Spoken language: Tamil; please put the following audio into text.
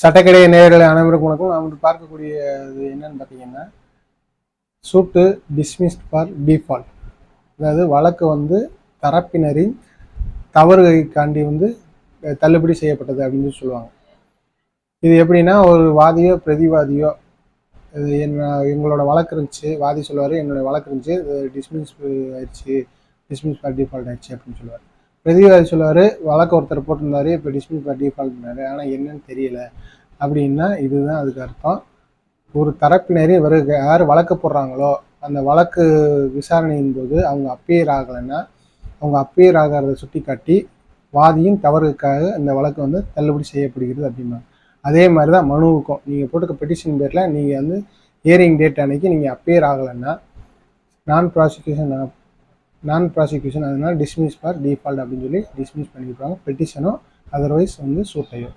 சட்டக்கடை நேயர்களை அனைவருக்கும் வணக்கம். நாம் பார்க்கக்கூடிய இது என்னன்னு பார்த்தீங்கன்னா, சூட்டு டிஸ்மிஸ்ட் ஃபார் டிஃபால்ட். அதாவது வழக்கு வந்து தரப்பினரின் தவறுகாண்டி தள்ளுபடி செய்யப்பட்டது அப்படின்னு சொல்லுவாங்க. இது எப்படின்னா, ஒரு வாதியோ பிரதிவாதியோ இது எங்களோட வழக்கு இருந்துச்சு, வாதி சொல்லுவார் என்னோட வழக்கு இருந்துச்சு, இது டிஸ்மிஸ் ஆயிடுச்சு, டிஸ்மிஸ் ஃபார் டிஃபால்ட் ஆயிடுச்சு அப்படின்னு சொல்லுவார். பிரதிவாதி சொல்லுவார் வழக்கு ஒருத்தர் போட்டிருந்தாரு, இப்போ டிஸ்மிஸ் ஃபார் டிஃபால்ட் பண்ணாரு, ஆனால் என்னன்னு தெரியல அப்படின்னா இதுதான் அதுக்கு அர்த்தம். ஒரு தரப்பினரே யார் வழக்கு போடுறாங்களோ அந்த வழக்கு விசாரணையின் போது அவங்க அப்பியர் ஆகலைன்னா அவங்க அப்பியர் ஆகிறத சுட்டி காட்டி வாதியின் தவறுக்காக இந்த வழக்கு தள்ளுபடி செய்யப்படுகிறது அப்படின்னா, அதே மாதிரி தான் மனுவுக்கும் நீங்கள் போட்டுக்க பெட்டிஷன் பேரில் நீங்கள் ஹியரிங் டேட் அன்னைக்கு நீங்கள் அப்பியர் ஆகலைன்னா நான் ப்ராசிக்யூஷன் அதனால் டிஸ்மிஸ் ஃபார் டிஃபால்ட் அப்படின்னு சொல்லி டிஸ்மிஸ் பண்ணியிருப்பாங்க. பெட்டிஷனோ அதர்வைஸ் சூட்டையோ.